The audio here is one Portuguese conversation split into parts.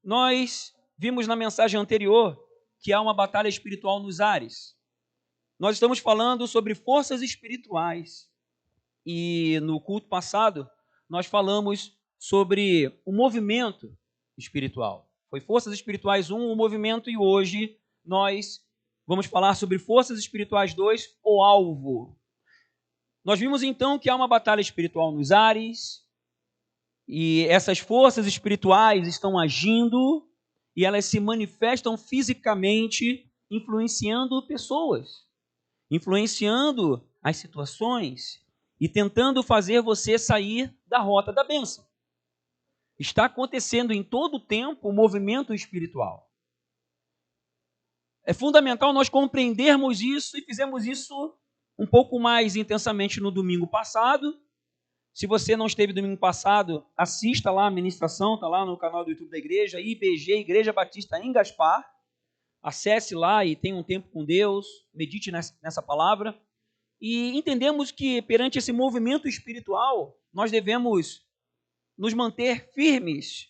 Nós vimos na mensagem anterior que há uma batalha espiritual nos ares. Nós estamos falando sobre forças espirituais. E no culto passado, nós falamos sobre o movimento espiritual. Foi Forças Espirituais 1, o movimento, e hoje nós vamos falar sobre Forças Espirituais 2, o alvo. Nós vimos então que há uma batalha espiritual nos ares, e essas forças espirituais estão agindo, e elas se manifestam fisicamente, influenciando pessoas, influenciando as situações e tentando fazer você sair da rota da bênção. Está acontecendo em todo o tempo o movimento espiritual. É fundamental nós compreendermos isso, e fizemos isso um pouco mais intensamente no domingo passado. Se você não esteve domingo passado, assista lá a ministração, está lá no canal do YouTube da igreja, IBG, Igreja Batista em Gaspar. Acesse lá e tenha um tempo com Deus, medite nessa palavra. E entendemos que perante esse movimento espiritual, nós devemos nos manter firmes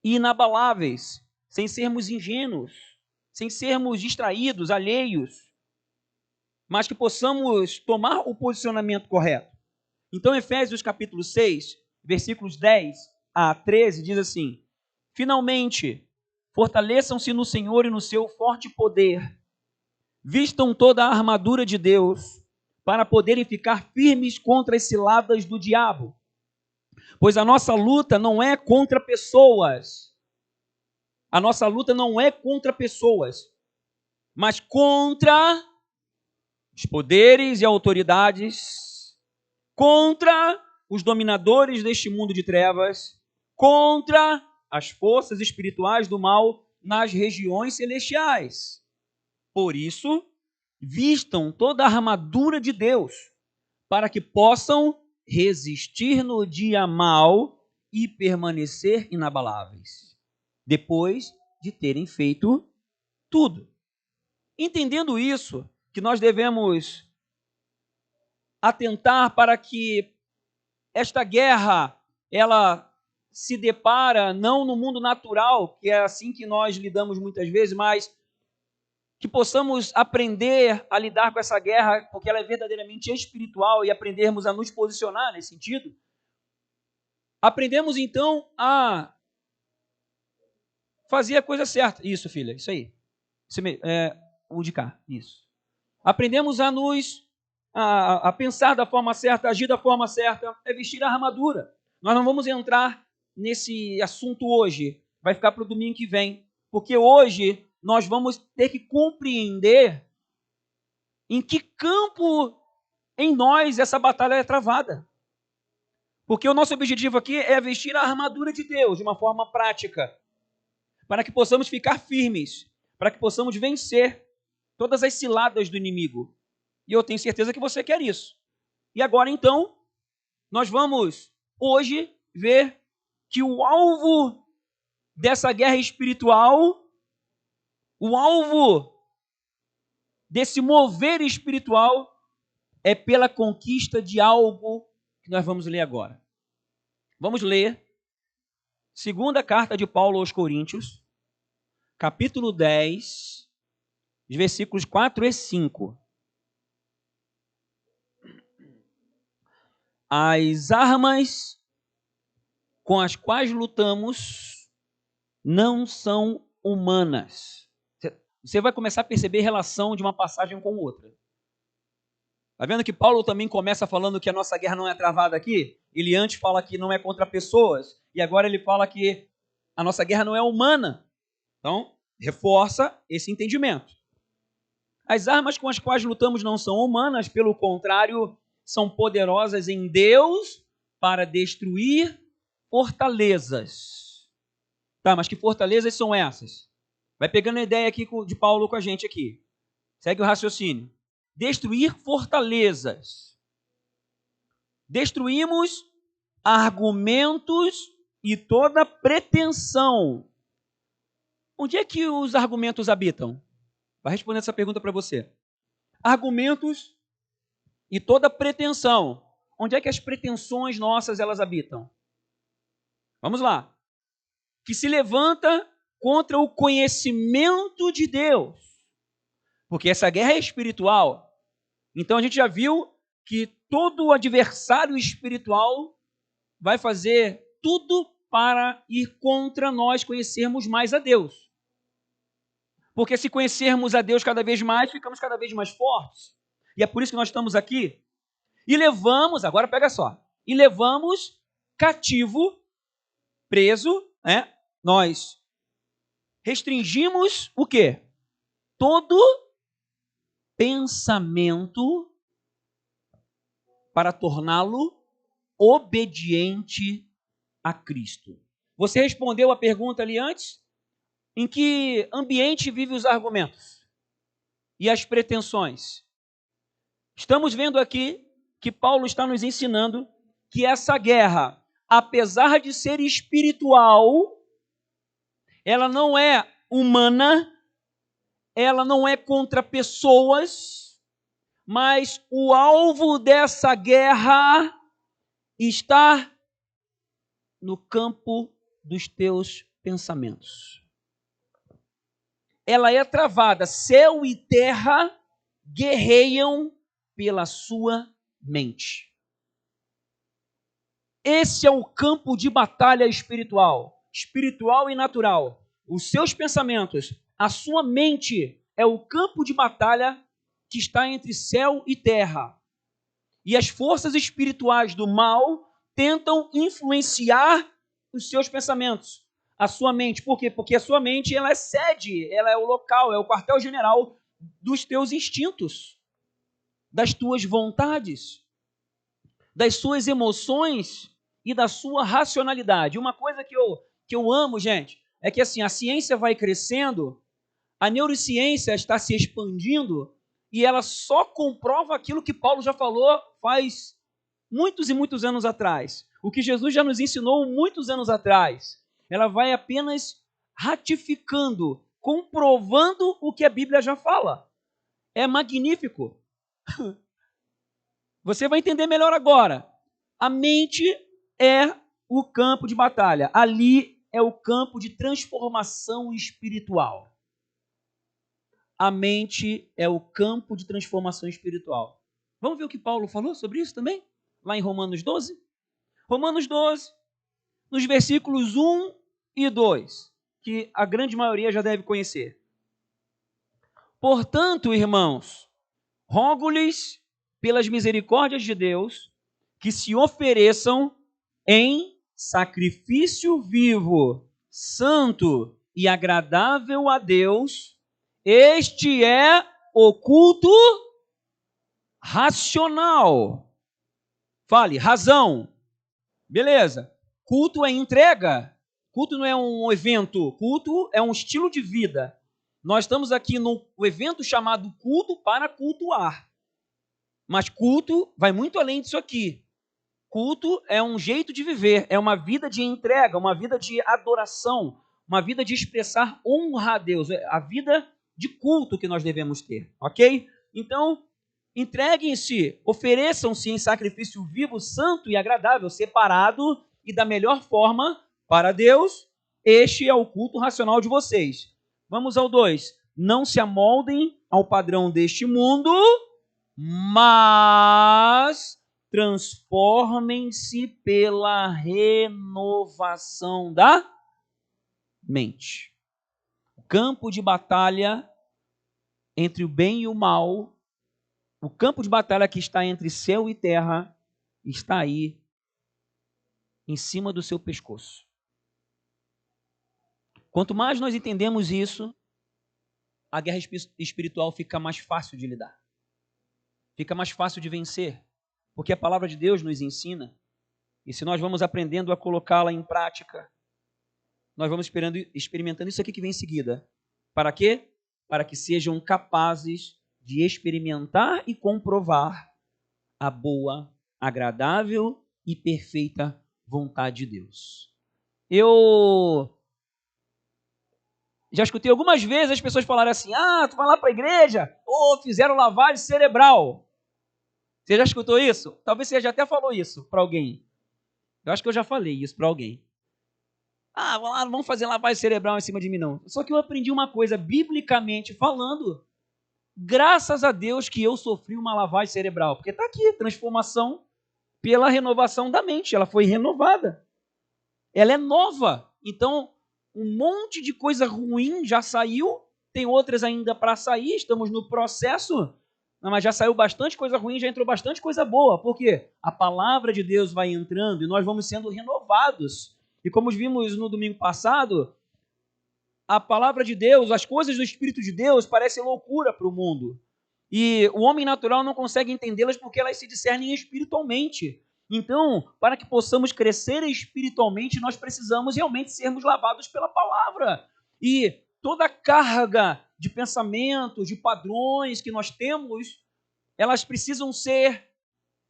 e inabaláveis, sem sermos ingênuos, sem sermos distraídos, alheios, mas que possamos tomar o posicionamento correto. Então, Efésios capítulo 6, versículos 10 a 13, diz assim: finalmente, fortaleçam-se no Senhor e no seu forte poder, vistam toda a armadura de Deus, para poderem ficar firmes contra as ciladas do diabo. Pois a nossa luta não é contra pessoas. A nossa luta não é contra pessoas, mas contra os poderes e autoridades, contra os dominadores deste mundo de trevas, contra as forças espirituais do mal nas regiões celestiais. Por isso, vistam toda a armadura de Deus, para que possam resistir no dia mau e permanecer inabaláveis, depois de terem feito tudo. Entendendo isso, que nós devemos atentar para que esta guerra, ela se depara não no mundo natural, que é assim que nós lidamos muitas vezes, mas que possamos aprender a lidar com essa guerra, porque ela é verdadeiramente espiritual, e aprendermos a nos posicionar nesse sentido. Aprendemos então a fazer a coisa certa. Isso, filha, isso aí. O de cá, isso. Aprendemos a pensar da forma certa, agir da forma certa, é vestir a armadura. Nós não vamos entrar nesse assunto hoje, vai ficar para o domingo que vem, porque hoje nós vamos ter que compreender em que campo em nós essa batalha é travada. Porque o nosso objetivo aqui é vestir a armadura de Deus de uma forma prática, para que possamos ficar firmes, para que possamos vencer todas as ciladas do inimigo. E eu tenho certeza que você quer isso. E agora, então, nós vamos hoje ver que o alvo dessa guerra espiritual, o alvo desse mover espiritual, é pela conquista de algo que nós vamos ler agora. Vamos ler segunda carta de Paulo aos Coríntios, capítulo 10, versículos 4 e 5. As armas com as quais lutamos não são humanas. Você vai começar a perceber a relação de uma passagem com outra. Está vendo que Paulo também começa falando que a nossa guerra não é travada aqui? Ele antes fala que não é contra pessoas, e agora ele fala que a nossa guerra não é humana. Então, reforça esse entendimento. As armas com as quais lutamos não são humanas, pelo contrário, são poderosas em Deus para destruir fortalezas. Tá, mas que fortalezas são essas? Vai pegando a ideia aqui de Paulo com a gente aqui. Segue o raciocínio. Destruir fortalezas. Destruímos argumentos e toda pretensão. Onde é que os argumentos habitam? Vai responder essa pergunta para você. Argumentos e toda pretensão. Onde é que as pretensões nossas elas habitam? Vamos lá. que se levanta contra o conhecimento de Deus. Porque essa guerra é espiritual. Então a gente já viu que todo adversário espiritual vai fazer tudo para ir contra nós conhecermos mais a Deus. Porque se conhecermos a Deus cada vez mais, ficamos cada vez mais fortes. E é por isso que nós estamos aqui. E levamos, agora pega só, e levamos cativo, preso, né? Nós restringimos o quê? Todo pensamento para torná-lo obediente a Cristo. Você respondeu a pergunta ali antes? Em que ambiente vivem os argumentos e as pretensões? Estamos vendo aqui que Paulo está nos ensinando que essa guerra, apesar de ser espiritual, ela não é humana, ela não é contra pessoas, mas o alvo dessa guerra está no campo dos teus pensamentos. Ela é travada, céu e terra guerreiam pela sua mente. Esse é o campo de batalha espiritual e natural. Os seus pensamentos, a sua mente é o campo de batalha que está entre céu e terra. E as forças espirituais do mal tentam influenciar os seus pensamentos, a sua mente. Por quê? Porque a sua mente ela é sede, ela é o local, é o quartel-general dos teus instintos, das tuas vontades, das suas emoções e da sua racionalidade. Uma coisa que eu amo, gente, é que assim, a ciência vai crescendo, a neurociência está se expandindo e ela só comprova aquilo que Paulo já falou faz muitos e muitos anos atrás. O que Jesus já nos ensinou muitos anos atrás. Ela vai apenas ratificando, comprovando o que a Bíblia já fala. É magnífico. Você vai entender melhor agora. A mente é o campo de batalha. Ali é o campo de transformação espiritual. A mente é o campo de transformação espiritual. Vamos ver o que Paulo falou sobre isso também? Lá em Romanos 12? Romanos 12, nos versículos 1 e 2, que a grande maioria já deve conhecer. Portanto, irmãos, rogo-lhes pelas misericórdias de Deus que se ofereçam em sacrifício vivo, santo e agradável a Deus. Este é o culto racional. Fale, razão. Beleza. Culto é entrega. Culto não é um evento. Culto é um estilo de vida. Nós estamos aqui no evento chamado culto para cultuar. Mas culto vai muito além disso aqui. Culto é um jeito de viver, é uma vida de entrega, uma vida de adoração, uma vida de expressar honra a Deus, é a vida de culto que nós devemos ter, ok? Então, entreguem-se, ofereçam-se em sacrifício vivo, santo e agradável, separado e da melhor forma para Deus. Este é o culto racional de vocês. Vamos ao 2. Não se amoldem ao padrão deste mundo, mas transformem-se pela renovação da mente. O campo de batalha entre o bem e o mal, o campo de batalha que está entre céu e terra, está aí, em cima do seu pescoço. Quanto mais nós entendemos isso, a guerra espiritual fica mais fácil de lidar. Fica mais fácil de vencer. Porque a palavra de Deus nos ensina, e se nós vamos aprendendo a colocá-la em prática, nós vamos experimentando isso aqui que vem em seguida. Para quê? Para que sejam capazes de experimentar e comprovar a boa, agradável e perfeita vontade de Deus. Eu já escutei algumas vezes as pessoas falarem assim, tu vai lá para a igreja, ou fizeram lavagem cerebral. Você já escutou isso? Talvez você já até falou isso para alguém. Eu acho que eu já falei isso para alguém. Vamos fazer lavagem cerebral em cima de mim, não. Só que eu aprendi uma coisa, biblicamente falando, graças a Deus que eu sofri uma lavagem cerebral, porque está aqui, transformação pela renovação da mente, ela foi renovada. Ela é nova, então um monte de coisa ruim já saiu, tem outras ainda para sair, estamos no processo, mas já saiu bastante coisa ruim, já entrou bastante coisa boa, porque a palavra de Deus vai entrando e nós vamos sendo renovados. E como vimos no domingo passado, a palavra de Deus, as coisas do Espírito de Deus parecem loucura para o mundo. E o homem natural não consegue entendê-las porque elas se discernem espiritualmente. Então, para que possamos crescer espiritualmente, nós precisamos realmente sermos lavados pela palavra. E toda a carga de pensamentos, de padrões que nós temos, elas precisam ser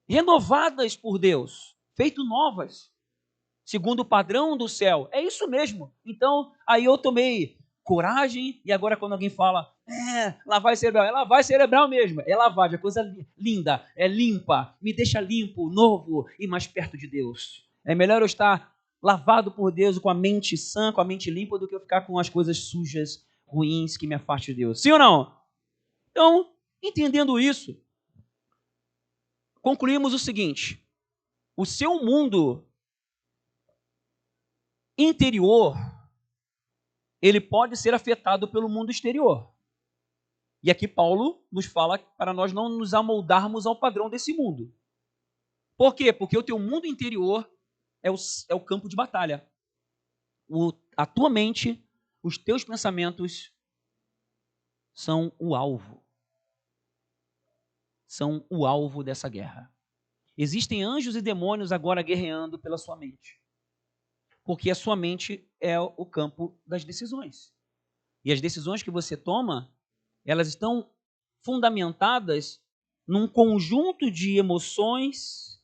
renovadas por Deus, feitas novas, segundo o padrão do céu. É isso mesmo. Então, aí eu tomei coragem, e agora quando alguém fala, lavagem cerebral, é lavagem cerebral mesmo, é lavagem, é coisa linda, é limpa, me deixa limpo, novo e mais perto de Deus. É melhor eu estar lavado por Deus, com a mente sã, com a mente limpa, do que eu ficar com as coisas sujas, ruins, que me afastam de Deus. Sim ou não? Então, entendendo isso, concluímos o seguinte: o seu mundo interior, ele pode ser afetado pelo mundo exterior. E aqui Paulo nos fala para nós não nos amoldarmos ao padrão desse mundo. Por quê? Porque o teu mundo interior é o campo de batalha. A tua mente, os teus pensamentos são o alvo. São o alvo dessa guerra. Existem anjos e demônios agora guerreando pela sua mente. Porque a sua mente é o campo das decisões. E as decisões que você toma, elas estão fundamentadas num conjunto de emoções,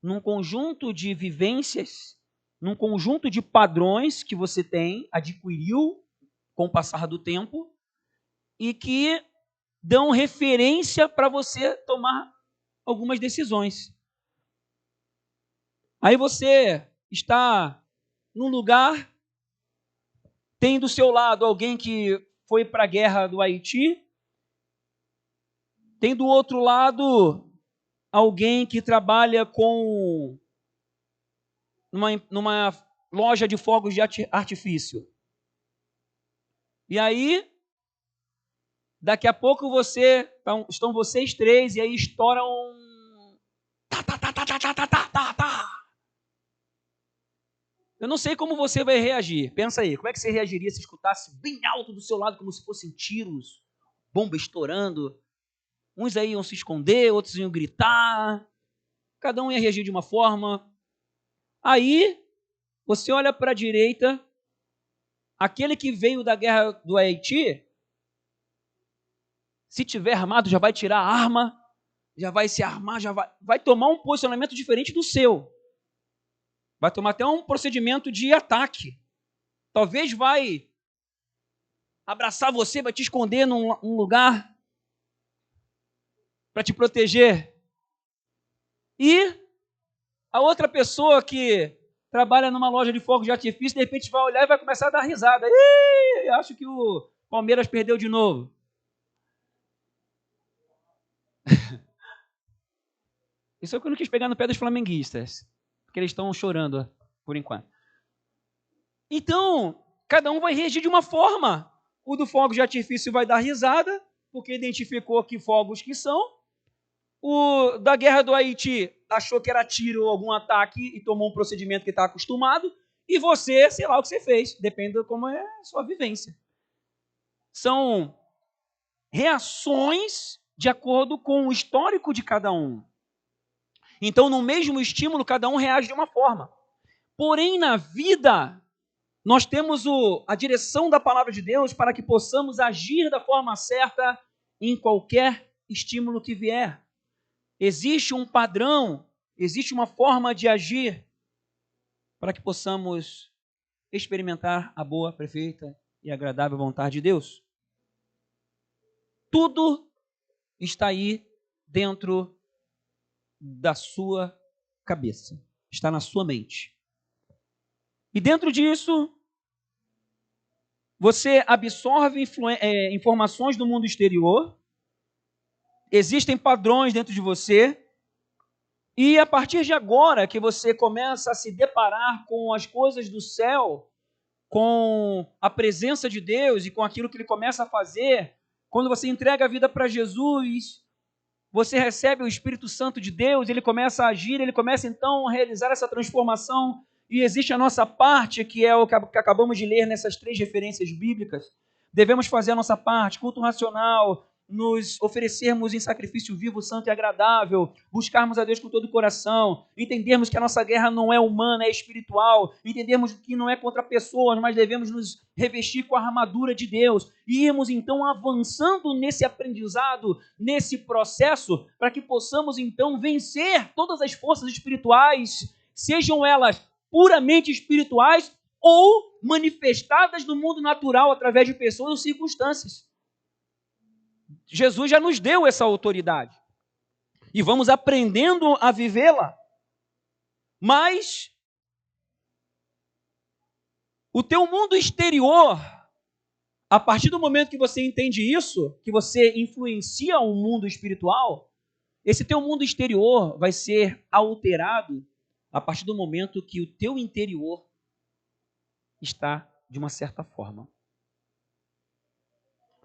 num conjunto de vivências, num conjunto de padrões que você adquiriu com o passar do tempo e que dão referência para você tomar algumas decisões. Aí você está num lugar, tem do seu lado alguém que foi para a guerra do Haiti, tem do outro lado alguém que trabalha numa loja de fogos de artifício. E aí, daqui a pouco estão vocês três e aí estoura um... Eu não sei como você vai reagir. Pensa aí, como é que você reagiria se escutasse bem alto do seu lado, como se fossem tiros, bomba estourando? Uns aí iam se esconder, outros iam gritar. Cada um ia reagir de uma forma. Aí, você olha para a direita, aquele que veio da guerra do Haiti, se tiver armado, já vai tirar a arma, já vai se armar, já vai tomar um posicionamento diferente do seu. Vai tomar até um procedimento de ataque. Talvez vai abraçar você, vai te esconder num lugar para te proteger. E a outra pessoa que trabalha numa loja de fogos de artifício, de repente vai olhar e vai começar a dar risada. Ih, acho que o Palmeiras perdeu de novo. Isso é o que eu não quis pegar no pé dos flamenguistas, porque eles estão chorando por enquanto. Então, cada um vai reagir de uma forma. O do fogo de artifício vai dar risada, porque identificou que fogos que são. O da guerra do Haiti achou que era tiro ou algum ataque e tomou um procedimento que está acostumado. E você, sei lá o que você fez, depende de como é a sua vivência. São reações de acordo com o histórico de cada um. Então, no mesmo estímulo, cada um reage de uma forma. Porém, na vida, nós temos a direção da palavra de Deus para que possamos agir da forma certa em qualquer estímulo que vier. Existe um padrão, existe uma forma de agir para que possamos experimentar a boa, perfeita e agradável vontade de Deus. Tudo está aí dentro da sua cabeça, está na sua mente. E dentro disso, Você absorve informações do mundo exterior, existem padrões dentro de você, e a partir de agora que você começa a se deparar com as coisas do céu, com a presença de Deus e com aquilo que Ele começa a fazer, quando você entrega a vida para Jesus, você recebe o Espírito Santo de Deus, Ele começa a agir, Ele começa então a realizar essa transformação, e existe a nossa parte, que é o que acabamos de ler nessas 3 referências bíblicas. Devemos fazer a nossa parte, culto racional, nos oferecermos em sacrifício vivo, santo e agradável, buscarmos a Deus com todo o coração, entendermos que a nossa guerra não é humana, é espiritual, entendermos que não é contra pessoas, mas devemos nos revestir com a armadura de Deus, e irmos então avançando nesse aprendizado, nesse processo, para que possamos então vencer todas as forças espirituais, sejam elas puramente espirituais ou manifestadas no mundo natural através de pessoas ou circunstâncias. Jesus já nos deu essa autoridade e vamos aprendendo a vivê-la. Mas o teu mundo exterior, a partir do momento que você entende isso, que você influencia o mundo espiritual, esse teu mundo exterior vai ser alterado a partir do momento que o teu interior está de uma certa forma.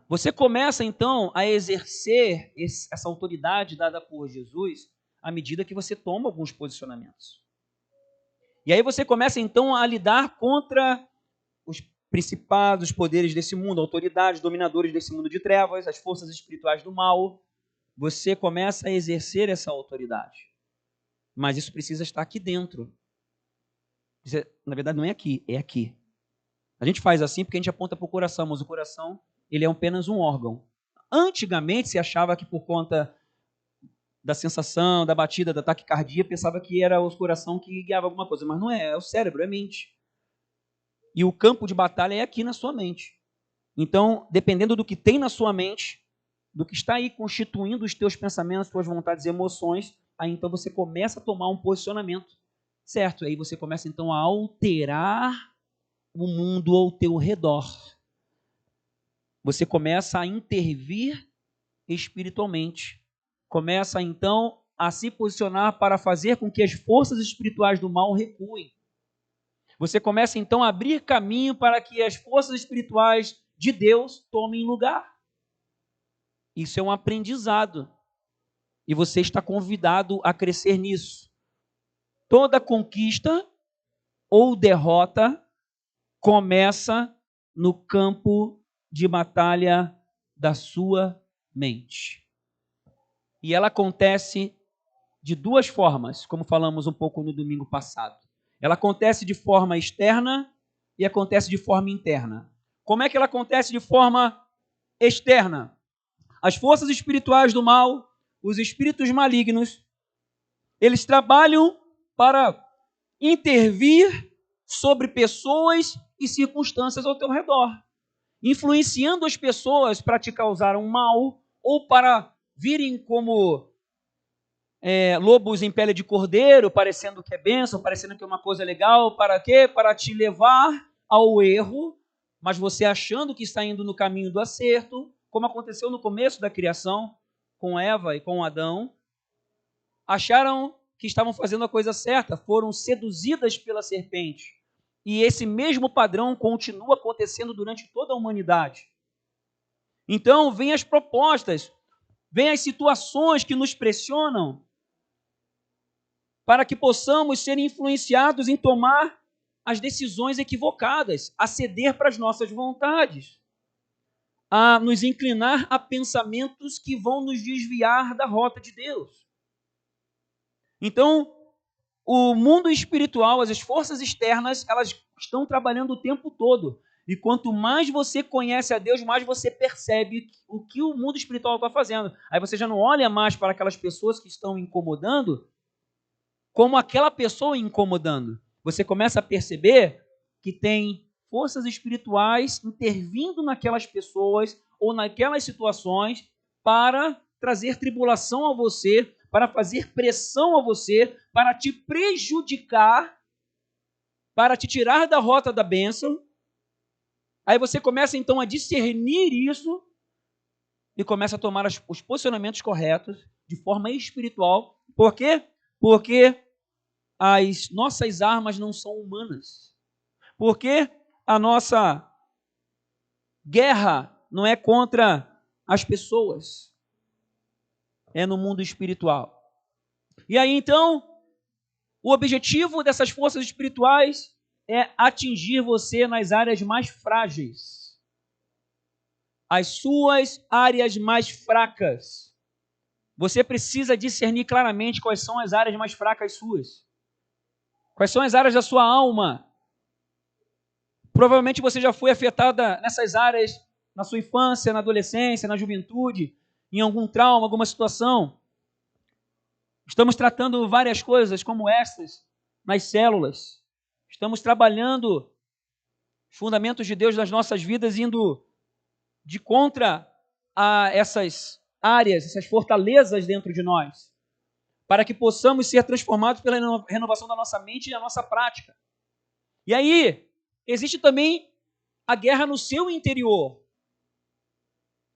Você começa, então, a exercer essa autoridade dada por Jesus à medida que você toma alguns posicionamentos. E aí você começa, então, a lidar contra os principados, os poderes desse mundo, autoridades, dominadores desse mundo de trevas, as forças espirituais do mal. Você começa a exercer essa autoridade. Mas isso precisa estar aqui dentro. Na verdade, não é aqui, é aqui. A gente faz assim porque a gente aponta para o coração, mas o coração, ele é apenas um órgão. Antigamente se achava que por conta da sensação, da batida, da taquicardia, pensava que era o coração que guiava alguma coisa, mas não é, é o cérebro, é a mente. E o campo de batalha é aqui na sua mente. Então, dependendo do que tem na sua mente, do que está aí constituindo os teus pensamentos, tuas vontades e emoções, aí então você começa a tomar um posicionamento, certo? Aí você começa então a alterar o mundo ao teu redor. Você começa a intervir espiritualmente. Começa então a se posicionar para fazer com que as forças espirituais do mal recuem. Você começa então a abrir caminho para que as forças espirituais de Deus tomem lugar. Isso é um aprendizado. E você está convidado a crescer nisso. Toda conquista ou derrota começa no campo de batalha da sua mente. E ela acontece de 2 formas, como falamos um pouco no domingo passado. Ela acontece de forma externa e acontece de forma interna. Como é que ela acontece de forma externa? As forças espirituais do mal, os espíritos malignos, eles trabalham para intervir sobre pessoas e circunstâncias ao teu redor, influenciando as pessoas para te causar um mal ou para virem como lobos em pele de cordeiro, parecendo que é bênção, parecendo que é uma coisa legal. Para quê? Para te levar ao erro, mas você achando que está indo no caminho do acerto, como aconteceu no começo da criação, com Eva e com Adão, acharam que estavam fazendo a coisa certa, foram seduzidas pela serpente. E esse mesmo padrão continua acontecendo durante toda a humanidade. Então, vêm as propostas, vêm as situações que nos pressionam para que possamos ser influenciados em tomar as decisões equivocadas, a ceder para as nossas vontades, a nos inclinar a pensamentos que vão nos desviar da rota de Deus. Então, o mundo espiritual, as forças externas, elas estão trabalhando o tempo todo. E quanto mais você conhece a Deus, mais você percebe o que o mundo espiritual está fazendo. Aí você já não olha mais para aquelas pessoas que estão incomodando como aquela pessoa incomodando. Você começa a perceber que tem forças espirituais intervindo naquelas pessoas ou naquelas situações para trazer tribulação a você, para fazer pressão a você, para te prejudicar, para te tirar da rota da bênção. Aí você começa então a discernir isso e começa a tomar os posicionamentos corretos de forma espiritual. Por quê? Porque as nossas armas não são humanas. Porque a nossa guerra não é contra as pessoas, é no mundo espiritual. E aí então, o objetivo dessas forças espirituais é atingir você nas áreas mais frágeis, as suas áreas mais fracas. Você precisa discernir claramente quais são as áreas mais fracas suas. Quais são as áreas da sua alma. Provavelmente você já foi afetada nessas áreas na sua infância, na adolescência, na juventude, em algum trauma, alguma situação. Estamos tratando várias coisas como essas nas células. Estamos trabalhando os fundamentos de Deus nas nossas vidas, indo de contra a essas áreas, essas fortalezas dentro de nós, para que possamos ser transformados pela renovação da nossa mente e da nossa prática. E aí, existe também a guerra no seu interior.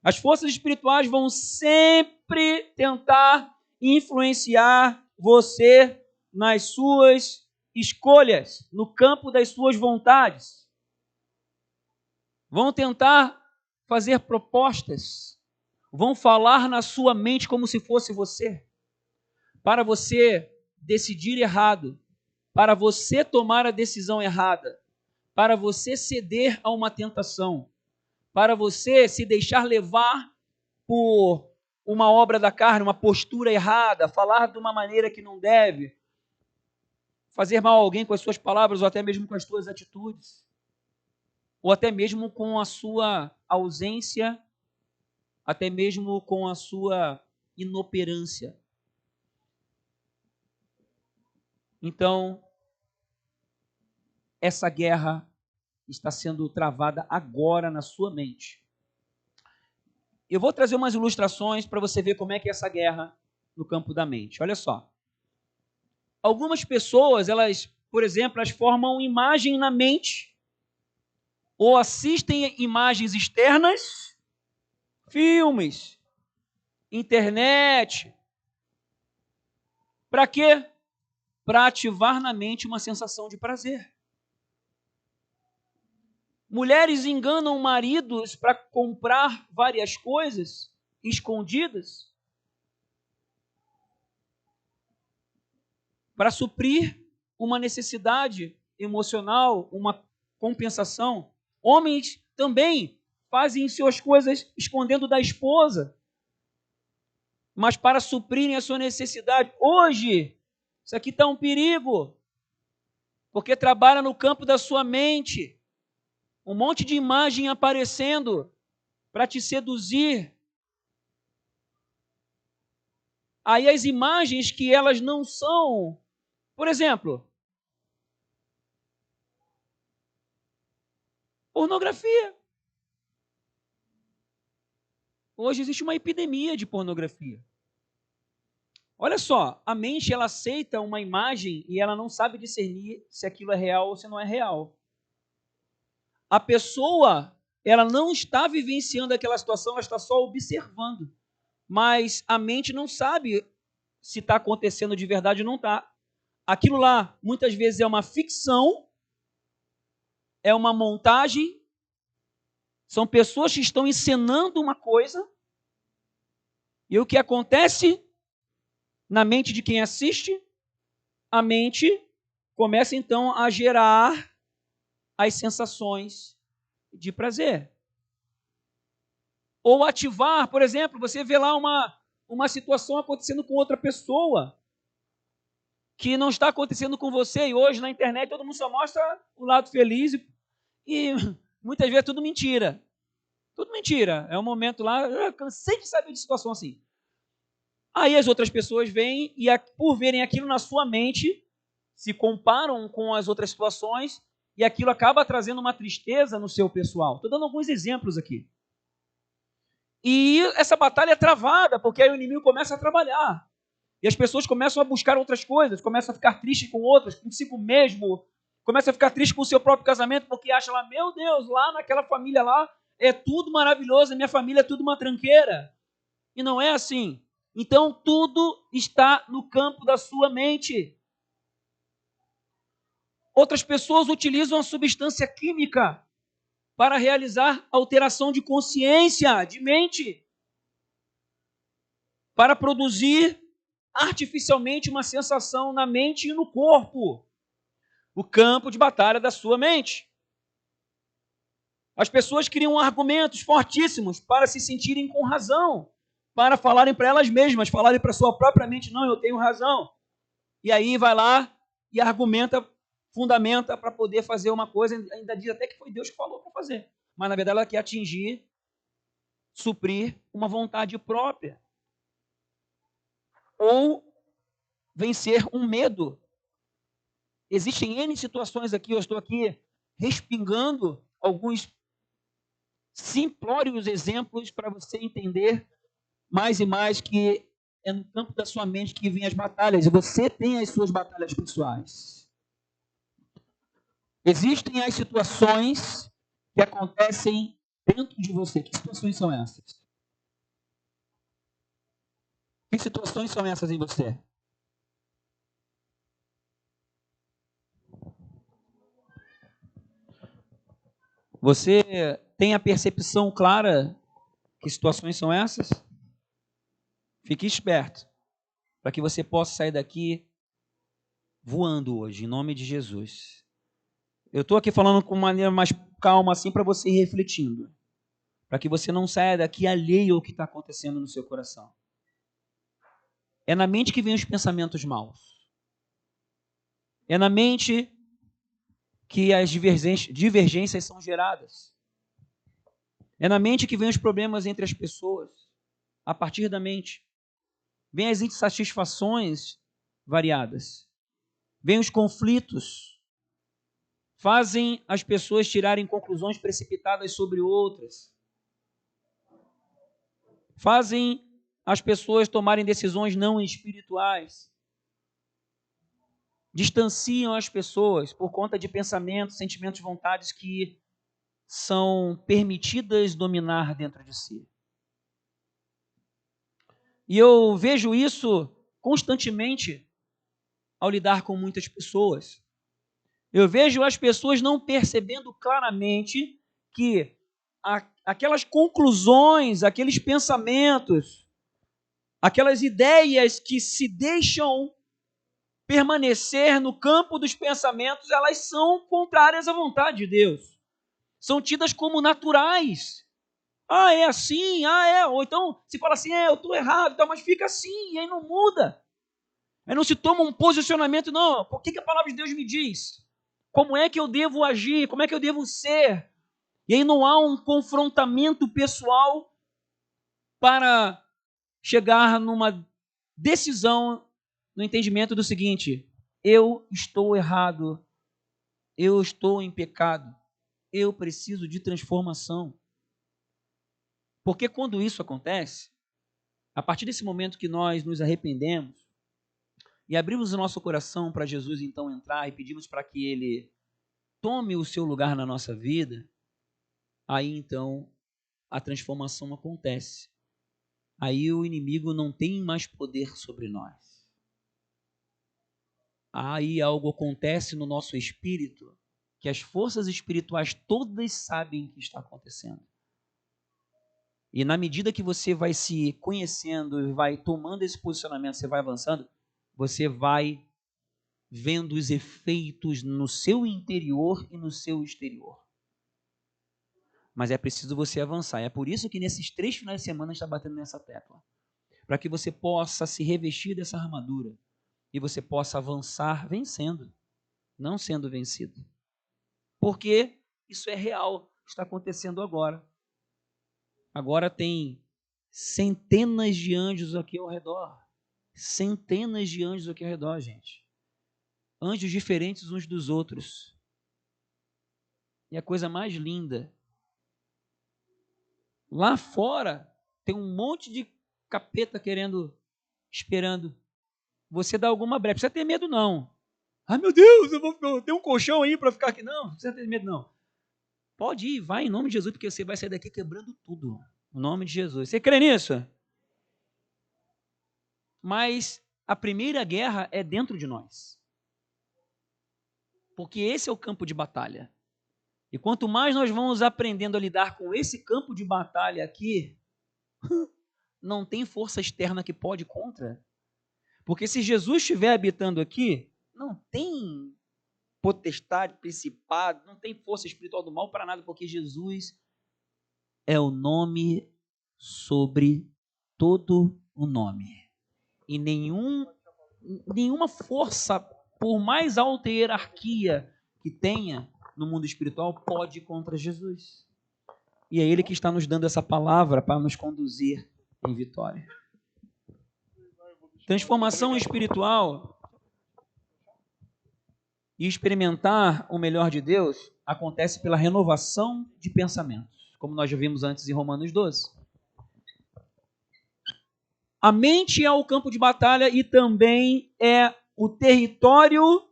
As forças espirituais vão sempre tentar influenciar você nas suas escolhas, no campo das suas vontades. Vão tentar fazer propostas, vão falar na sua mente como se fosse você, para você decidir errado, para você tomar a decisão errada, para você ceder a uma tentação, para você se deixar levar por uma obra da carne, uma postura errada, falar de uma maneira que não deve, fazer mal a alguém com as suas palavras ou até mesmo com as suas atitudes, ou até mesmo com a sua ausência, até mesmo com a sua inoperância. Então, essa guerra está sendo travada agora na sua mente. Eu vou trazer umas ilustrações para você ver como é que é essa guerra no campo da mente. Olha só. Algumas pessoas, elas, por exemplo, elas formam imagem na mente ou assistem imagens externas, filmes, internet. Para quê? Para ativar na mente uma sensação de prazer. Mulheres enganam maridos para comprar várias coisas escondidas para suprir uma necessidade emocional, uma compensação. Homens também fazem suas coisas escondendo da esposa, mas para suprirem a sua necessidade. Hoje, isso aqui está um perigo, porque trabalha no campo da sua mente. Um monte de imagem aparecendo para te seduzir. Aí as imagens que elas não são, por exemplo, pornografia. Hoje existe uma epidemia de pornografia. Olha só, a mente ela aceita uma imagem e ela não sabe discernir se aquilo é real ou se não é real. A pessoa, ela não está vivenciando aquela situação, ela está só observando. Mas a mente não sabe se está acontecendo de verdade ou não está. Aquilo lá, muitas vezes, é uma ficção, é uma montagem, são pessoas que estão encenando uma coisa, e o que acontece na mente de quem assiste, a mente começa então a gerar as sensações de prazer. Ou ativar, por exemplo, você vê lá uma situação acontecendo com outra pessoa que não está acontecendo com você, e hoje na internet todo mundo só mostra o lado feliz e muitas vezes é tudo mentira. Tudo mentira. É um momento lá, eu cansei de saber de situação assim. Aí as outras pessoas vêm e por verem aquilo na sua mente, se comparam com as outras situações e aquilo acaba trazendo uma tristeza no seu pessoal. Estou dando alguns exemplos aqui. E essa batalha é travada, porque aí o inimigo começa a trabalhar. E as pessoas começam a buscar outras coisas, começam a ficar tristes com outras, consigo mesmo, Começa a ficar triste com o seu próprio casamento porque acha lá, meu Deus, lá naquela família lá é tudo maravilhoso, a minha família é tudo uma tranqueira. E não é assim. Então tudo está no campo da sua mente. Outras pessoas utilizam a substância química para realizar alteração de consciência, de mente, para produzir artificialmente uma sensação na mente e no corpo. O campo de batalha da sua mente. As pessoas criam argumentos fortíssimos para se sentirem com razão, para falarem para elas mesmas, falarem para sua própria mente, não, eu tenho razão. E aí vai lá e argumenta, fundamenta para poder fazer uma coisa, ainda diz até que foi Deus que falou para fazer. Mas na verdade ela quer atingir, suprir uma vontade própria. Ou vencer um medo. Existem N situações aqui, eu estou aqui respingando alguns simplórios exemplos para você entender mais e mais que é no campo da sua mente que vêm as batalhas, e você tem as suas batalhas pessoais. Existem as situações que acontecem dentro de você. Que situações são essas? Que situações são essas em você? Você tem a percepção clara que situações são essas? Fique esperto, para que você possa sair daqui voando hoje, em nome de Jesus. Eu estou aqui falando com maneira mais calma, assim, para você ir refletindo. Para que você não saia daqui alheio ao que está acontecendo no seu coração. É na mente que vêm os pensamentos maus. É na mente que as divergências são geradas. É na mente que vêm os problemas entre as pessoas. A partir da mente. Vêm as insatisfações variadas. Vêm os conflitos. Fazem as pessoas tirarem conclusões precipitadas sobre outras. Fazem as pessoas tomarem decisões não espirituais. Distanciam as pessoas por conta de pensamentos, sentimentos, vontades que são permitidas dominar dentro de si. E eu vejo isso constantemente ao lidar com muitas pessoas. Eu vejo as pessoas não percebendo claramente que aquelas conclusões, aqueles pensamentos, aquelas ideias que se deixam permanecer no campo dos pensamentos, elas são contrárias à vontade de Deus. São tidas como naturais. Ah, é assim? Ah, é. Ou então se fala assim, eu estou errado, mas fica assim, e aí não muda. Aí não se toma um posicionamento, não. O que a palavra de Deus me diz? Como é que eu devo agir? Como é que eu devo ser? E aí não há um confrontamento pessoal para chegar numa decisão no entendimento do seguinte: eu estou errado, eu estou em pecado, eu preciso de transformação. Porque quando isso acontece, a partir desse momento que nós nos arrependemos e abrimos o nosso coração para Jesus então entrar e pedimos para que Ele tome o seu lugar na nossa vida, aí então a transformação acontece. Aí o inimigo não tem mais poder sobre nós. Aí algo acontece no nosso espírito que as forças espirituais todas sabem o que está acontecendo. E na medida que você vai se conhecendo e vai tomando esse posicionamento, você vai avançando, você vai vendo os efeitos no seu interior e no seu exterior. Mas é preciso você avançar. É por isso que nesses 3 finais de semana está batendo nessa tecla. Para que você possa se revestir dessa armadura e você possa avançar vencendo, não sendo vencido. Porque isso é real, está acontecendo agora. Agora tem centenas de anjos aqui ao redor. Centenas de anjos aqui ao redor, gente. Anjos diferentes uns dos outros. E a coisa mais linda, lá fora tem um monte de capeta esperando você dar alguma brecha. Não precisa ter medo, não. Ai, meu Deus, eu tenho um colchão aí para ficar aqui. Não, você não tem medo, não. Pode ir, vai em nome de Jesus, porque você vai sair daqui quebrando tudo. Em nome de Jesus. Você crê nisso? Mas a primeira guerra é dentro de nós. Porque esse é o campo de batalha. E quanto mais nós vamos aprendendo a lidar com esse campo de batalha aqui, não tem força externa que pode contra. Porque se Jesus estiver habitando aqui, não tem potestade, principado, não tem força espiritual do mal para nada, porque Jesus é o nome sobre todo o nome. E nenhuma força, por mais alta hierarquia que tenha no mundo espiritual, pode ir contra Jesus. E é Ele que está nos dando essa palavra para nos conduzir em vitória. Transformação espiritual e experimentar o melhor de Deus acontece pela renovação de pensamentos, como nós já vimos antes em Romanos 12. A mente é o campo de batalha e também é o território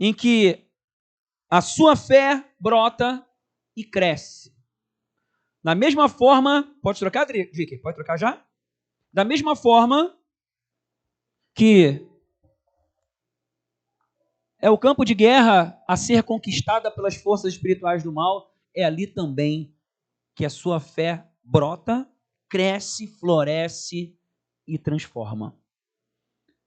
em que a sua fé brota e cresce. Da mesma forma, pode trocar, Vicky? Pode trocar já? Da mesma forma que é o campo de guerra a ser conquistada pelas forças espirituais do mal, é ali também que a sua fé brota, cresce, floresce e transforma.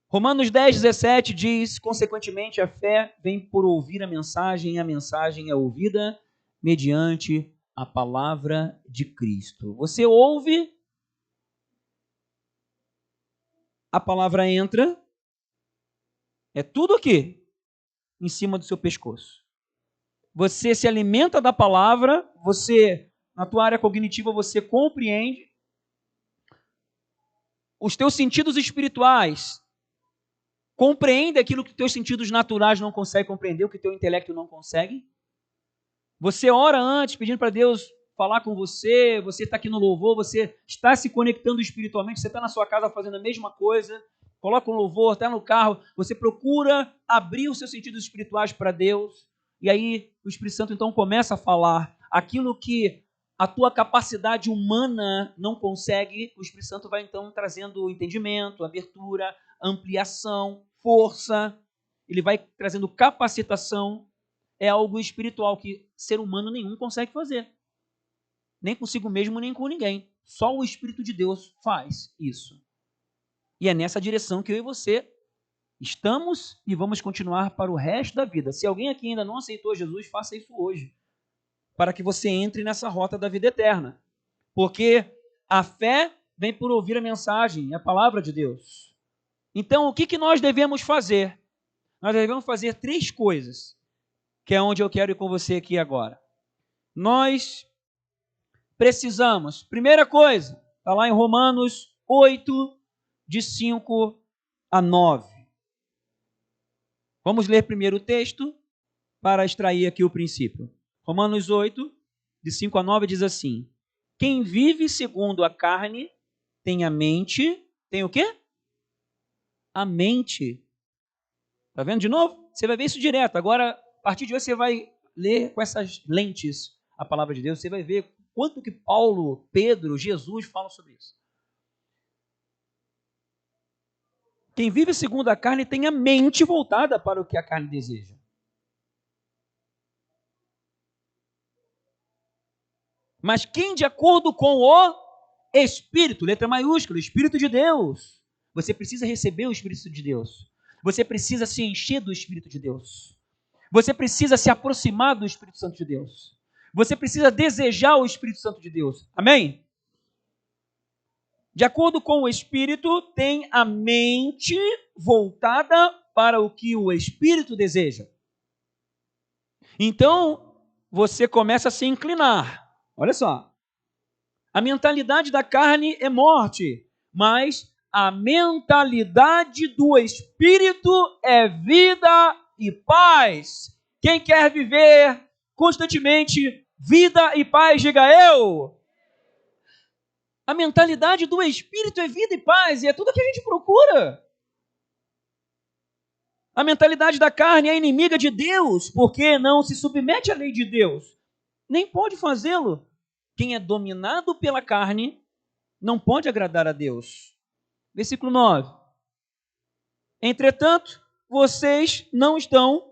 Romanos 10, 17 diz, consequentemente, a fé vem por ouvir a mensagem, e a mensagem é ouvida mediante a palavra de Cristo. Você ouve, a palavra entra, é tudo aqui, em cima do seu pescoço. Você se alimenta da palavra, você, na tua área cognitiva, você compreende. Os teus sentidos espirituais compreendem aquilo que os teus sentidos naturais não conseguem compreender, o que o teu intelecto não consegue. Você ora antes, pedindo para Deus falar com você, você está aqui no louvor, você está se conectando espiritualmente, você está na sua casa fazendo a mesma coisa, coloca um louvor, está no carro, você procura abrir os seus sentidos espirituais para Deus, e aí o Espírito Santo então começa a falar aquilo que a tua capacidade humana não consegue, o Espírito Santo vai então trazendo entendimento, abertura, ampliação, força, ele vai trazendo capacitação. É algo espiritual que ser humano nenhum consegue fazer. Nem consigo mesmo, nem com ninguém. Só o Espírito de Deus faz isso. E é nessa direção que eu e você estamos e vamos continuar para o resto da vida. Se alguém aqui ainda não aceitou Jesus, faça isso hoje, para que você entre nessa rota da vida eterna. Porque a fé vem por ouvir a mensagem, a palavra de Deus. Então, o que nós devemos fazer? Nós devemos fazer 3 coisas, que é onde eu quero ir com você aqui agora. Nós precisamos, primeira coisa, está lá em Romanos 8, de 5 a 9. Vamos ler primeiro o texto para extrair aqui o princípio. Romanos 8, de 5 a 9 diz assim: quem vive segundo a carne tem a mente, tem o quê? A mente. Está vendo de novo? Você vai ver isso direto. Agora, a partir de hoje, você vai ler com essas lentes a palavra de Deus, você vai ver quanto que Paulo, Pedro, Jesus falam sobre isso. Quem vive segundo a carne tem a mente voltada para o que a carne deseja. Mas quem de acordo com o Espírito, letra maiúscula, Espírito de Deus, você precisa receber o Espírito de Deus. Você precisa se encher do Espírito de Deus. Você precisa se aproximar do Espírito Santo de Deus. Você precisa desejar o Espírito Santo de Deus. Amém? De acordo com o Espírito, tem a mente voltada para o que o Espírito deseja. Então, você começa a se inclinar. Olha só. A mentalidade da carne é morte, mas a mentalidade do Espírito é vida e paz. Quem quer viver constantemente vida e paz, diga eu. A mentalidade do Espírito é vida e paz, e é tudo que a gente procura. A mentalidade da carne é inimiga de Deus, porque não se submete à lei de Deus. Nem pode fazê-lo. Quem é dominado pela carne não pode agradar a Deus. Versículo 9. Entretanto, vocês não estão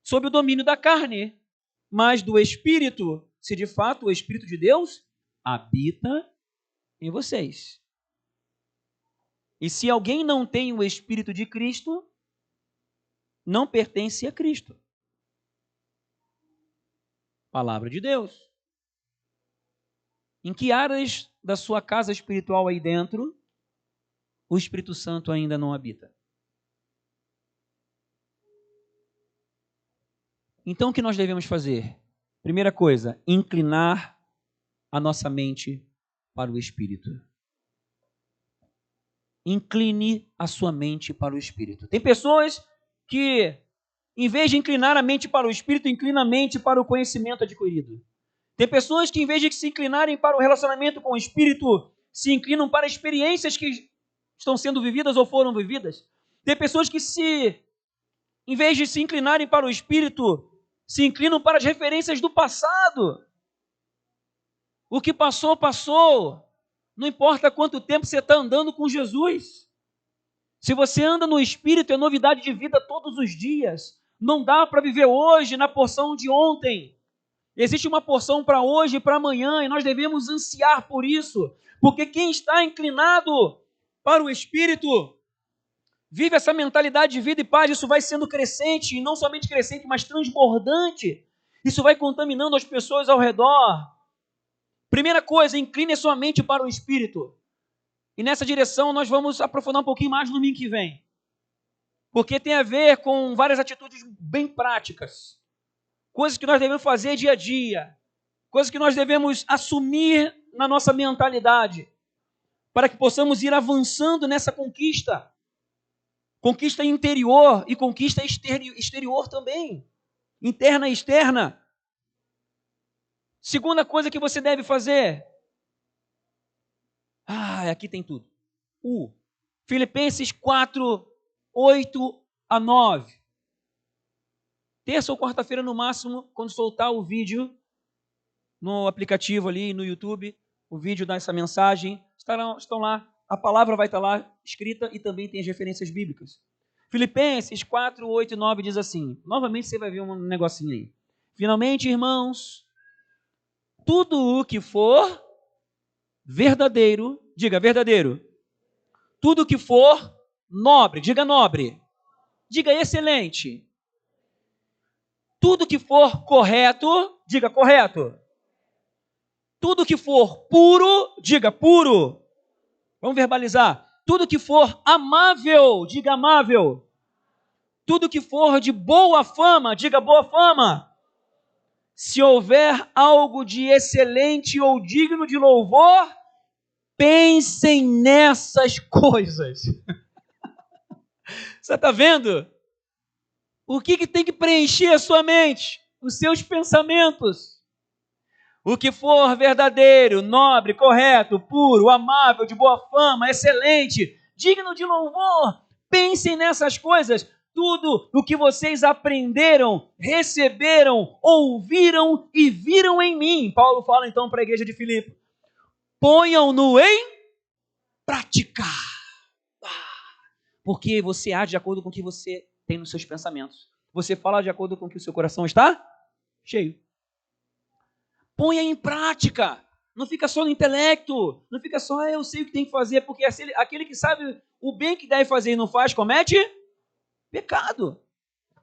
sob o domínio da carne, mas do Espírito, se de fato o Espírito de Deus habita em vocês. E se alguém não tem o Espírito de Cristo, não pertence a Cristo. Palavra de Deus. Em que áreas da sua casa espiritual aí dentro o Espírito Santo ainda não habita? Então o que nós devemos fazer? Primeira coisa, inclinar a nossa mente para o Espírito. Incline a sua mente para o Espírito. Tem pessoas que, em vez de inclinar a mente para o Espírito, inclinam a mente para o conhecimento adquirido. Tem pessoas que, em vez de se inclinarem para o relacionamento com o Espírito, se inclinam para experiências que estão sendo vividas ou foram vividas. Tem pessoas que, em vez de se inclinarem para o Espírito, se inclinam para as referências do passado. O que passou, passou. Não importa quanto tempo você está andando com Jesus. Se você anda no Espírito, é novidade de vida todos os dias. Não dá para viver hoje na porção de ontem. Existe uma porção para hoje e para amanhã, e nós devemos ansiar por isso. Porque quem está inclinado para o Espírito vive essa mentalidade de vida e paz. Isso vai sendo crescente, e não somente crescente, mas transbordante. Isso vai contaminando as pessoas ao redor. Primeira coisa, incline a sua mente para o Espírito. E nessa direção nós vamos aprofundar um pouquinho mais no domingo que vem. Porque tem a ver com várias atitudes bem práticas. Coisas que nós devemos fazer dia a dia. Coisas que nós devemos assumir na nossa mentalidade. Para que possamos ir avançando nessa conquista. Conquista interior e conquista exterior também. Interna e externa. Segunda coisa que você deve fazer. Aqui tem tudo. Filipenses 4, 8 a 9. Terça ou quarta-feira no máximo, quando soltar o vídeo no aplicativo ali, no YouTube, o vídeo dessa mensagem, estão lá, a palavra vai estar lá escrita e também tem as referências bíblicas. Filipenses 4, 8 e 9 diz assim, novamente você vai ver um negocinho aí. Finalmente, irmãos, tudo o que for verdadeiro, diga verdadeiro. Tudo o que for nobre, diga nobre. Diga excelente. Tudo que for correto, diga correto. Tudo que for puro, diga puro. Vamos verbalizar. Tudo que for amável, diga amável. Tudo que for de boa fama, diga boa fama. Se houver algo de excelente ou digno de louvor, pensem nessas coisas. Você está vendo? O que tem que preencher a sua mente? Os seus pensamentos. O que for verdadeiro, nobre, correto, puro, amável, de boa fama, excelente, digno de louvor. Pensem nessas coisas. Tudo o que vocês aprenderam, receberam, ouviram e viram em mim. Paulo fala então para a igreja de Filipe. Ponham-no em prática. Porque você age de acordo com o que você tem nos seus pensamentos. Você fala de acordo com o que o seu coração está cheio. Ponha em prática. Não fica só no intelecto. Não fica só, eu sei o que tem que fazer. Porque aquele que sabe o bem que deve fazer e não faz, comete pecado.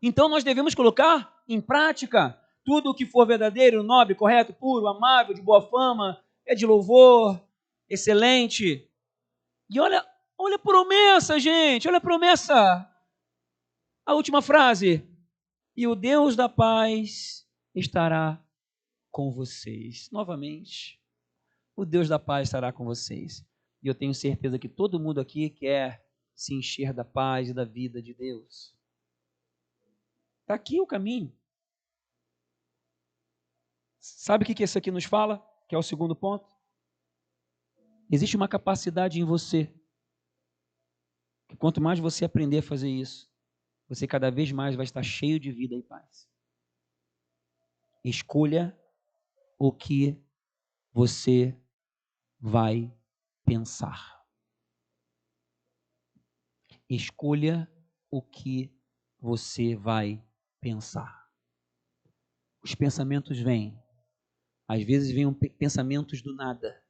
Então nós devemos colocar em prática tudo o que for verdadeiro, nobre, correto, puro, amável, de boa fama, é de louvor, excelente. E olha a promessa, gente. Olha a promessa. A última frase. E o Deus da paz estará com vocês. Novamente, o Deus da paz estará com vocês. E eu tenho certeza que todo mundo aqui quer se encher da paz e da vida de Deus. Está aqui o caminho. Sabe o que isso aqui nos fala? Que é o segundo ponto. Existe uma capacidade em você. Que quanto mais você aprender a fazer isso, você cada vez mais vai estar cheio de vida e paz. Escolha o que você vai pensar. Escolha o que você vai pensar. Os pensamentos vêm. Às vezes vêm pensamentos do nada.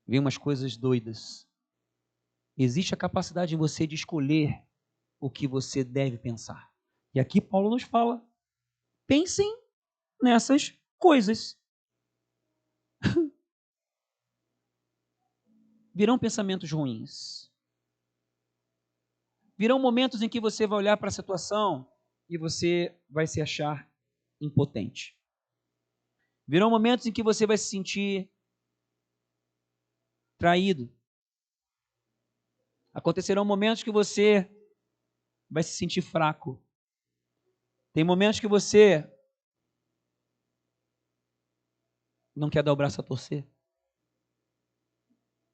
Vêm umas coisas doidas. Existe a capacidade em você de escolher o que você deve pensar. E aqui Paulo nos fala: pensem nessas coisas. Virão pensamentos ruins. Virão momentos em que você vai olhar para a situação e você vai se achar impotente. Virão momentos em que você vai se sentir traído. Acontecerão momentos que você vai se sentir fraco. Tem momentos que você não quer dar o braço a torcer.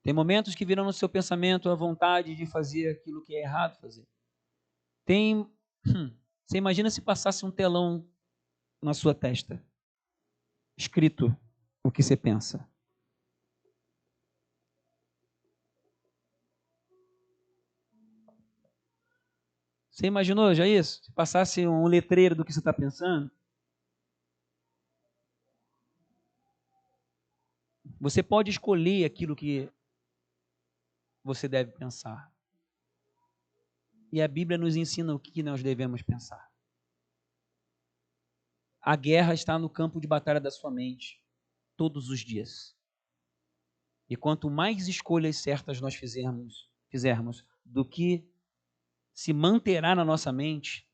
Tem momentos que virão no seu pensamento a vontade de fazer aquilo que é errado fazer. Você imagina se passasse um telão na sua testa, escrito o que você pensa. Você imaginou já isso? Se passasse um letreiro do que você está pensando? Você pode escolher aquilo que você deve pensar. E a Bíblia nos ensina o que nós devemos pensar. A guerra está no campo de batalha da sua mente, todos os dias. E quanto mais escolhas certas nós fizermos do que se manterá na nossa mente,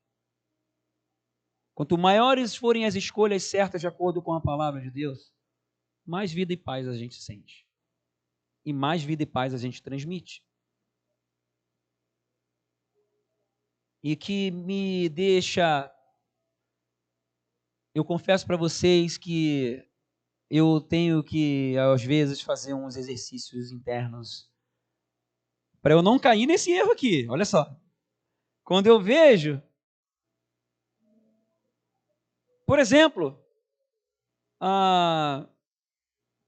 quanto maiores forem as escolhas certas de acordo com a palavra de Deus, mais vida e paz a gente sente. E mais vida e paz a gente transmite. E que me deixa... Eu confesso para vocês que eu tenho que, às vezes, fazer uns exercícios internos para eu não cair nesse erro aqui. Olha só. Quando eu vejo, por exemplo,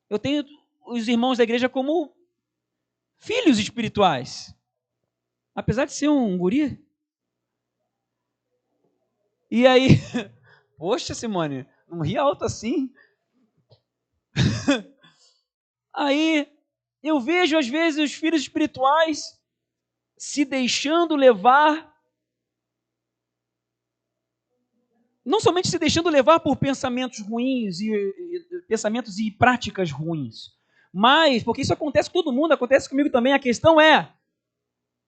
eu tenho os irmãos da igreja como filhos espirituais. Apesar de ser um guri. E aí, poxa, Simone, não ri alto assim. Aí eu vejo às vezes os filhos espirituais se deixando levar, não somente se deixando levar por pensamentos ruins pensamentos e práticas ruins, mas, porque isso acontece com todo mundo, acontece comigo também, a questão é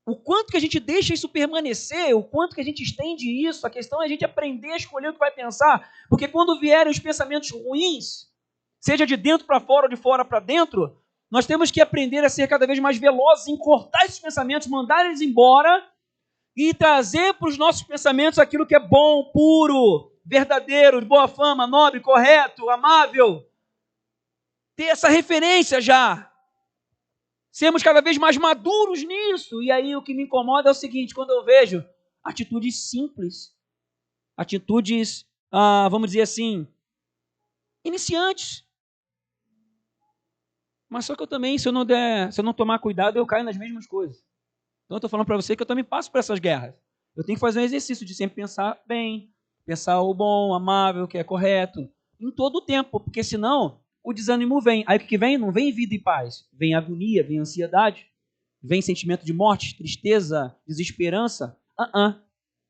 o quanto que a gente deixa isso permanecer, o quanto que a gente estende isso, a questão é a gente aprender a escolher o que vai pensar, porque quando vierem os pensamentos ruins, seja de dentro para fora ou de fora para dentro, nós temos que aprender a ser cada vez mais velozes em cortar esses pensamentos, mandar eles embora e trazer para os nossos pensamentos aquilo que é bom, puro, verdadeiro, de boa fama, nobre, correto, amável. Ter essa referência já. Sermos cada vez mais maduros nisso. E aí o que me incomoda é o seguinte, quando eu vejo atitudes simples, atitudes, vamos dizer assim, iniciantes. Mas só que eu também, se eu não tomar cuidado, eu caio nas mesmas coisas. Então eu estou falando para você que eu também passo por essas guerras. Eu tenho que fazer um exercício de sempre pensar bem, pensar o bom, amável, o que é correto, em todo o tempo, porque senão o desânimo vem. Aí o que vem? Não vem vida e paz. Vem agonia, vem ansiedade, vem sentimento de morte, tristeza, desesperança.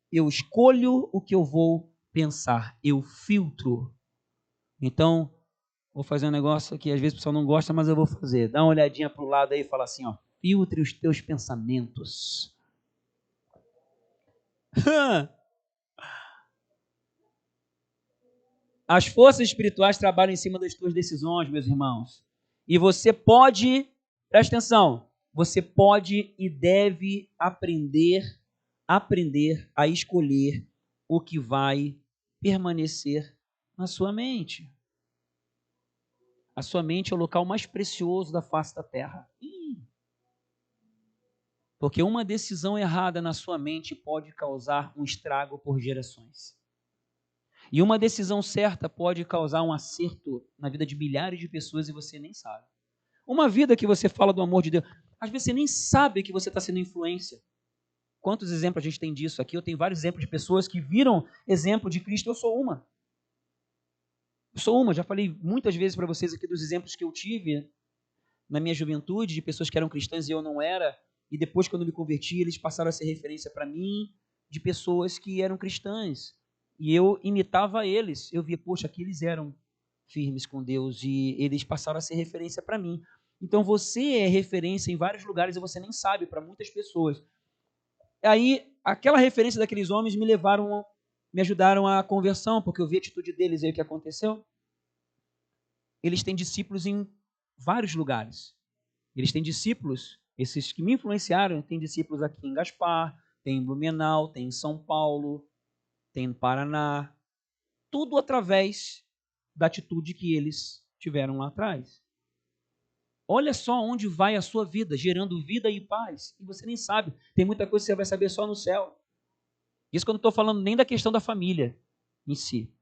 Eu escolho o que eu vou pensar. Eu filtro. Então, vou fazer um negócio que às vezes o pessoal não gosta, mas eu vou fazer. Dá uma olhadinha para o lado aí e fala assim, ó, filtre os teus pensamentos. As forças espirituais trabalham em cima das tuas decisões, meus irmãos. E você pode, presta atenção, você pode e deve aprender a escolher o que vai permanecer na sua mente. A sua mente é o local mais precioso da face da terra. Porque uma decisão errada na sua mente pode causar um estrago por gerações. E uma decisão certa pode causar um acerto na vida de milhares de pessoas e você nem sabe. Uma vida que você fala do amor de Deus, às vezes você nem sabe que você está sendo influência. Quantos exemplos a gente tem disso aqui? Eu tenho vários exemplos de pessoas que viram exemplo de Cristo. Eu sou uma. Já falei muitas vezes para vocês aqui dos exemplos que eu tive na minha juventude, de pessoas que eram cristãs e eu não era, e depois, quando me converti, eles passaram a ser referência para mim, de pessoas que eram cristãs. E eu imitava eles. Eu via, poxa, aqui eles eram firmes com Deus e eles passaram a ser referência para mim. Então você é referência em vários lugares e você nem sabe, para muitas pessoas. Aí, aquela referência daqueles homens me ajudaram à conversão, porque eu vi a atitude deles e aí o que aconteceu. Eles têm discípulos em vários lugares. Eles têm discípulos, esses que me influenciaram, têm discípulos aqui em Gaspar, tem em Blumenau, tem em São Paulo, tem no Paraná. Tudo através da atitude que eles tiveram lá atrás. Olha só onde vai a sua vida, gerando vida e paz. E você nem sabe. Tem muita coisa que você vai saber só no céu. Isso que eu não estou falando nem da questão da família em si.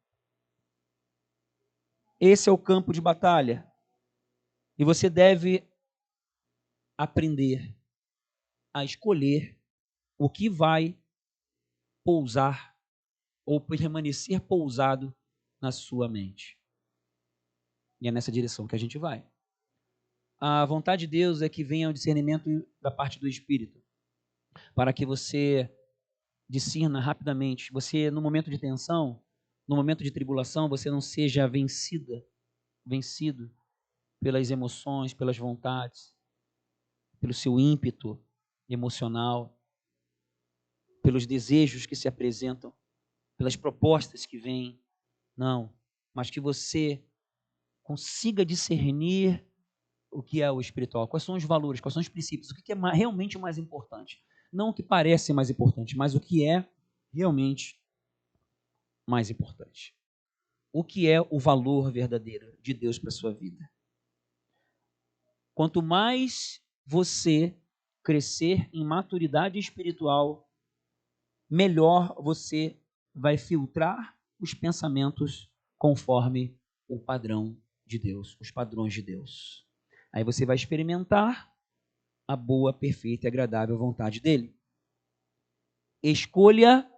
Esse é o campo de batalha. E você deve aprender a escolher o que vai pousar ou permanecer pousado na sua mente. E é nessa direção que a gente vai. A vontade de Deus é que venha o discernimento da parte do Espírito, para que você discirna rapidamente. Você, no momento de tensão, no momento de tribulação, você não seja vencido pelas emoções, pelas vontades, pelo seu ímpeto emocional, pelos desejos que se apresentam, pelas propostas que vêm. Não, mas que você consiga discernir o que é o espiritual, quais são os valores, quais são os princípios, o que é realmente o mais importante. Não o que parece mais importante, mas o que é realmente mais importante. O que é o valor verdadeiro de Deus para a sua vida. Quanto mais você crescer em maturidade espiritual, melhor você vai filtrar os pensamentos conforme o padrão de Deus, os padrões de Deus. Aí você vai experimentar a boa, perfeita e agradável vontade dele. Escolha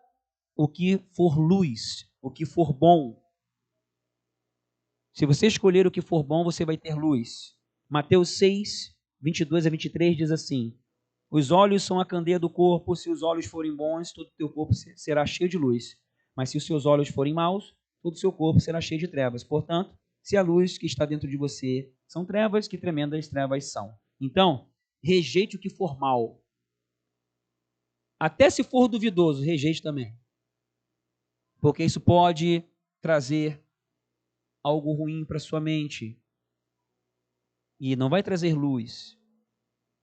o que for luz, o que for bom. Se você escolher o que for bom, você vai ter luz. Mateus 6, 22 a 23 diz assim: os olhos são a candeia do corpo, se os olhos forem bons, todo o teu corpo será cheio de luz. Mas se os seus olhos forem maus, todo o seu corpo será cheio de trevas. Portanto, se a luz que está dentro de você são trevas, que tremendas trevas são. Então, rejeite o que for mal. Até se for duvidoso, rejeite também. Porque isso pode trazer algo ruim para sua mente. E não vai trazer luz.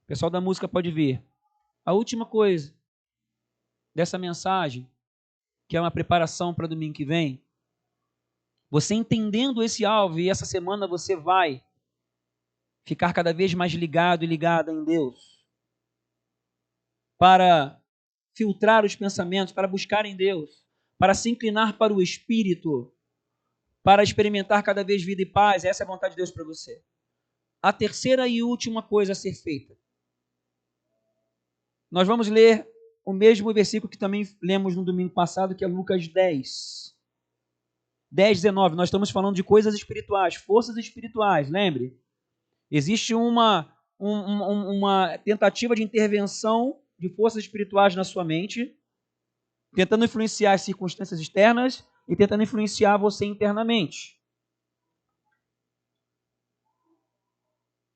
O pessoal da música pode ver. A última coisa dessa mensagem, que é uma preparação para domingo que vem, você entendendo esse alvo, e essa semana você vai ficar cada vez mais ligado e ligada em Deus, para filtrar os pensamentos, para buscar em Deus, para se inclinar para o Espírito, para experimentar cada vez vida e paz. Essa é a vontade de Deus para você. A terceira e última coisa a ser feita. Nós vamos ler o mesmo versículo que também lemos no domingo passado, que é Lucas 10. 10, 19. Nós estamos falando de coisas espirituais, forças espirituais, lembre? Existe uma tentativa de intervenção de forças espirituais na sua mente, tentando influenciar as circunstâncias externas e tentando influenciar você internamente.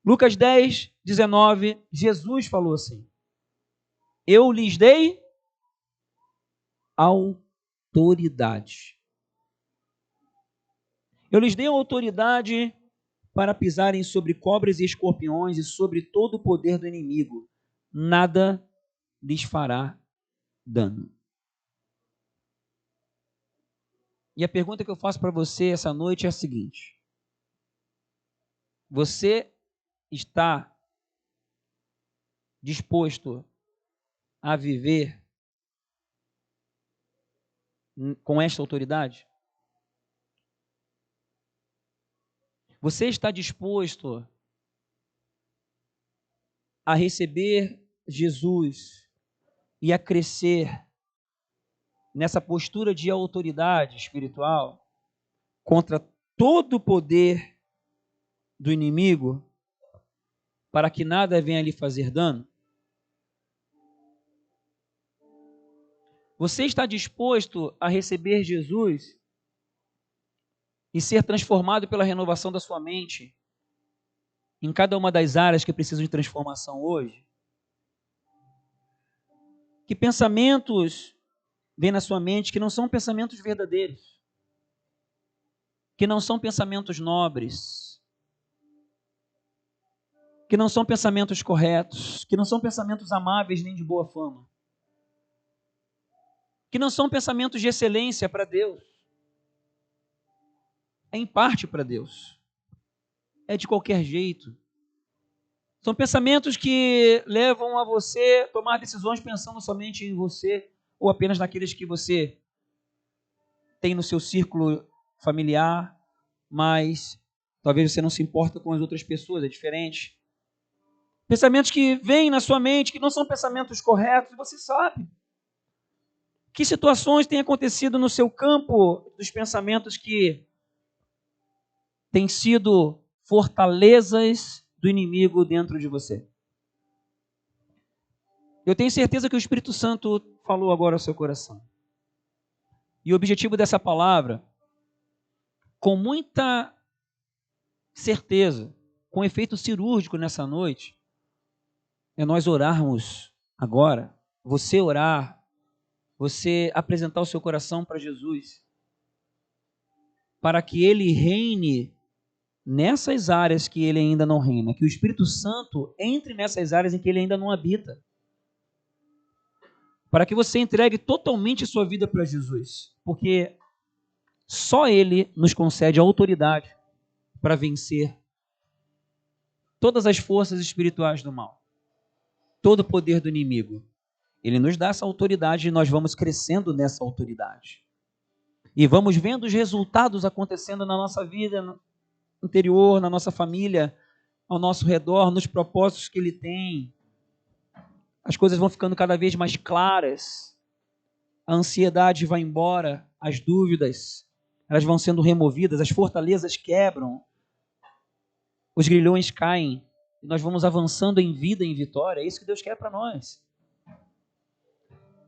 Lucas 10, 19, Jesus falou assim: eu lhes dei autoridade. Eu lhes dei autoridade para pisarem sobre cobras e escorpiões e sobre todo o poder do inimigo. Nada lhes fará dano. E a pergunta que eu faço para você essa noite é a seguinte: você está disposto a viver com esta autoridade? Você está disposto a receber Jesus e a crescer nessa postura de autoridade espiritual contra todo o poder do inimigo, para que nada venha lhe fazer dano? Você está disposto a receber Jesus e ser transformado pela renovação da sua mente em cada uma das áreas que precisam de transformação hoje? Que pensamentos vêm na sua mente que não são pensamentos verdadeiros, que não são pensamentos nobres, que não são pensamentos corretos, que não são pensamentos amáveis nem de boa fama, que não são pensamentos de excelência para Deus. É em parte para Deus. É de qualquer jeito. São pensamentos que levam a você tomar decisões pensando somente em você ou apenas naqueles que você tem no seu círculo familiar, mas talvez você não se importa com as outras pessoas, é diferente. Pensamentos que vêm na sua mente, que não são pensamentos corretos, e você sabe. Que situações têm acontecido no seu campo dos pensamentos que têm sido fortalezas do inimigo dentro de você? Eu tenho certeza que o Espírito Santo falou agora ao seu coração. E o objetivo dessa palavra, com muita certeza, com efeito cirúrgico nessa noite, é nós orarmos agora, você orar, você apresentar o seu coração para Jesus, para que Ele reine nessas áreas que Ele ainda não reina, que o Espírito Santo entre nessas áreas em que Ele ainda não habita, para que você entregue totalmente sua vida para Jesus, porque só Ele nos concede a autoridade para vencer todas as forças espirituais do mal, todo o poder do inimigo. Ele nos dá essa autoridade e nós vamos crescendo nessa autoridade. E vamos vendo os resultados acontecendo na nossa vida interior, na nossa família, ao nosso redor, nos propósitos que Ele tem. As coisas vão ficando cada vez mais claras. A ansiedade vai embora, as dúvidas, elas vão sendo removidas, as fortalezas quebram, os grilhões caem, e nós vamos avançando em vida, em vitória. É isso que Deus quer para nós.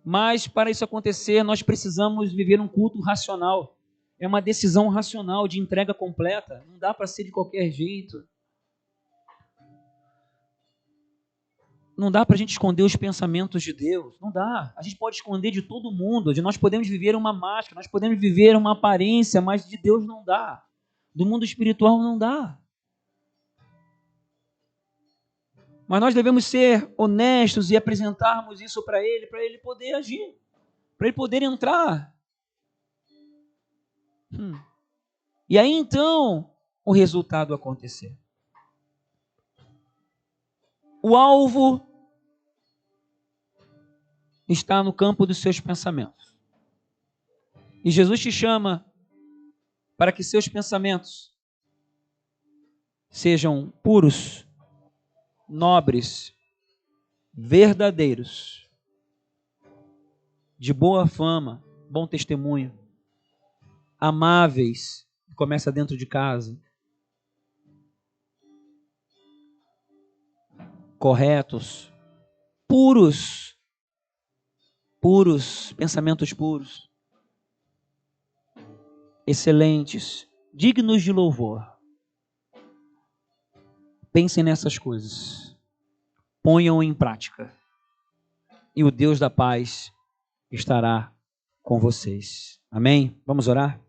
Mas para isso acontecer, nós precisamos viver um culto racional. É uma decisão racional de entrega completa. Não dá para ser de qualquer jeito. Não dá para a gente esconder os pensamentos de Deus. Não dá. A gente pode esconder de todo mundo. Nós podemos viver uma máscara, nós podemos viver uma aparência, mas de Deus não dá. Do mundo espiritual não dá. Mas nós devemos ser honestos e apresentarmos isso para Ele poder agir, para Ele poder entrar. E aí então o resultado acontecer. O alvo está no campo dos seus pensamentos. E Jesus te chama para que seus pensamentos sejam puros, nobres, verdadeiros, de boa fama, bom testemunho, amáveis, começa dentro de casa, corretos, puros, pensamentos puros, excelentes, dignos de louvor. Pensem nessas coisas, ponham em prática, e o Deus da paz estará com vocês. Amém? Vamos orar?